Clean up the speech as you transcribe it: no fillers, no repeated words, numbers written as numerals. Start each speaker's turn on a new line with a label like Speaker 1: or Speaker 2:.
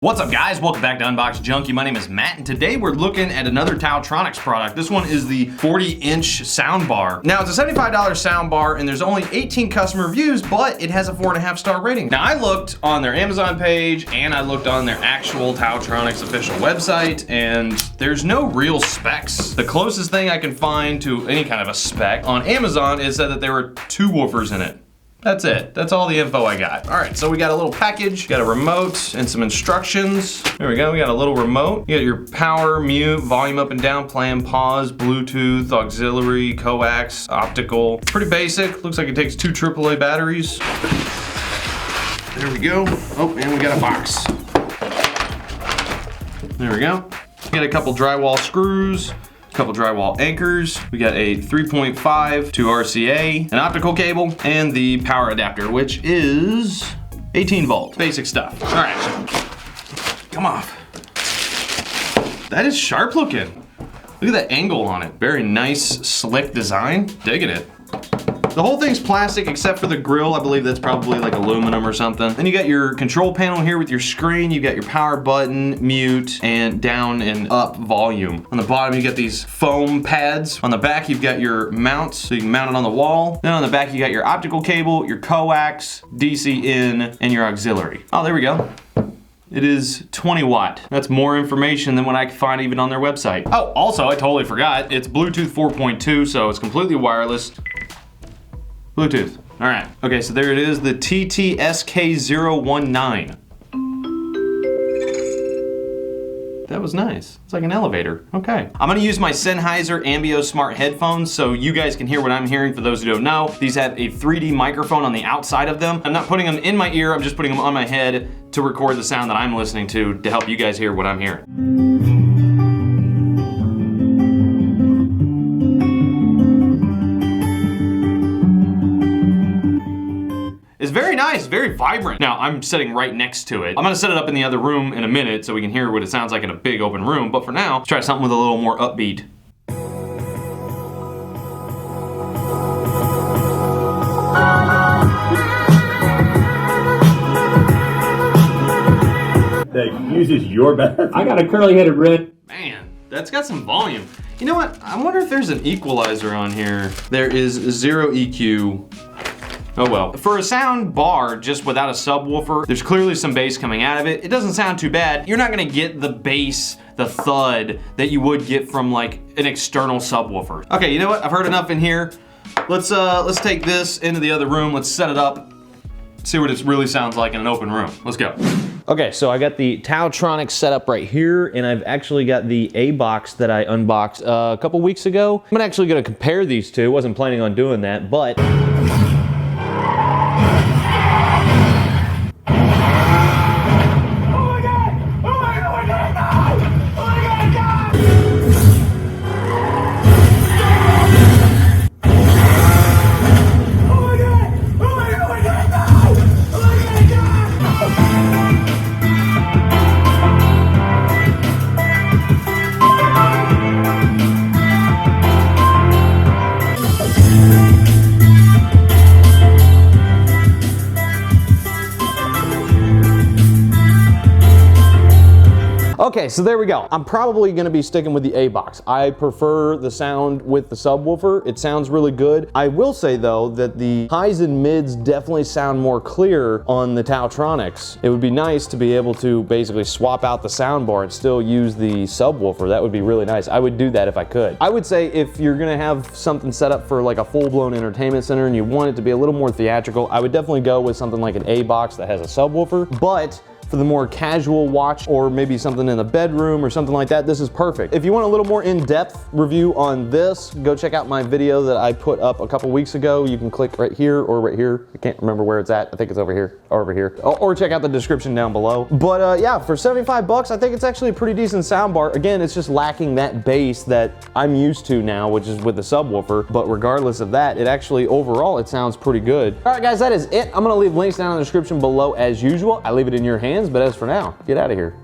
Speaker 1: What's up guys, welcome back to Unbox Junkie. My name is Matt and today we're looking at another TaoTronics product. This one is the 40-inch soundbar. Now it's a $75 soundbar and there's only 18 customer reviews, but it has a 4.5-star rating. Now I looked on their Amazon page and I looked on their actual TaoTronics official website and there's no real specs. The closest thing I can find to any kind of a spec on Amazon is that there were 2 woofers in it. That's it. That's all the info I got. All right, so we got a little package, got a remote and some instructions. There we go, we got a little remote. You got your power, mute, volume up and down, play and pause, Bluetooth, auxiliary, coax, optical. Pretty basic. Looks like it takes 2 AAA batteries. There we go. Oh, and we got a box. There we go. We got a couple drywall screws. Couple drywall anchors. We got a 3.5 to RCA, an optical cable, and the power adapter, which is 18 volt. Basic stuff. All right, come off. That is sharp looking. Look at that angle on it. Very nice, slick design. Digging it. The whole thing's plastic except for the grill. I believe that's probably like aluminum or something. Then you got your control panel here with your screen. You got your power button, mute, and down and up volume. On the bottom, you got these foam pads. On the back, you've got your mounts, so you can mount it on the wall. Then on the back, you got your optical cable, your coax, DC in, and your auxiliary. Oh, there we go. It is 20 watt. That's more information than what I could find even on their website. Oh, also, I totally forgot. It's Bluetooth 4.2, so it's completely wireless. Bluetooth. All right. Okay, so there it is, the TT-SK19. That was nice. It's like an elevator. Okay. I'm gonna use my Sennheiser Ambio Smart headphones so you guys can hear what I'm hearing. For those who don't know, these have a 3D microphone on the outside of them. I'm not putting them in my ear, I'm just putting them on my head to record the sound that I'm listening to help you guys hear what I'm hearing. It's very nice, very vibrant. Now, I'm sitting right next to it. I'm gonna set it up in the other room in a minute so we can hear what it sounds like in a big open room, but for now, let's try something with a little more upbeat.
Speaker 2: That uses your battery. I got a curly-headed red.
Speaker 1: Man, that's got some volume. You know what? I wonder if there's an equalizer on here. There is 0 EQ. Oh well. For a sound bar just without a subwoofer, there's clearly some bass coming out of it. It doesn't sound too bad. You're not gonna get the bass, the thud that you would get from like an external subwoofer. Okay, you know what? I've heard enough in here. Let's take this into the other room. Let's set it up. See what it really sounds like in an open room. Let's go. Okay, so I got the TaoTronics set up right here, and I've actually got the A-Box that I unboxed a couple weeks ago. I'm actually gonna compare these two. Wasn't planning on doing that, but okay, so there we go. I'm probably gonna be sticking with the A-Box. I prefer the sound with the subwoofer. It sounds really good. I will say though that the highs and mids definitely sound more clear on the TaoTronics. It would be nice to be able to basically swap out the soundbar and still use the subwoofer. That would be really nice. I would do that if I could. I would say if you're gonna have something set up for like a full-blown entertainment center and you want it to be a little more theatrical, I would definitely go with something like an A-Box that has a subwoofer, but for the more casual watch or maybe something in the bedroom or something like that, this is perfect. If you want a little more in-depth review on this, go check out my video that I put up a couple weeks ago. You can click right here or right here. I can't remember where it's at. I think it's over here or over here. Or check out the description down below. But yeah, for 75 bucks, I think it's actually a pretty decent soundbar. Again, it's just lacking that bass that I'm used to now, which is with the subwoofer. But regardless of that, it actually overall, it sounds pretty good. All right, guys, that is it. I'm gonna leave links down in the description below as usual. I leave it in your hands. But as for now, get out of here.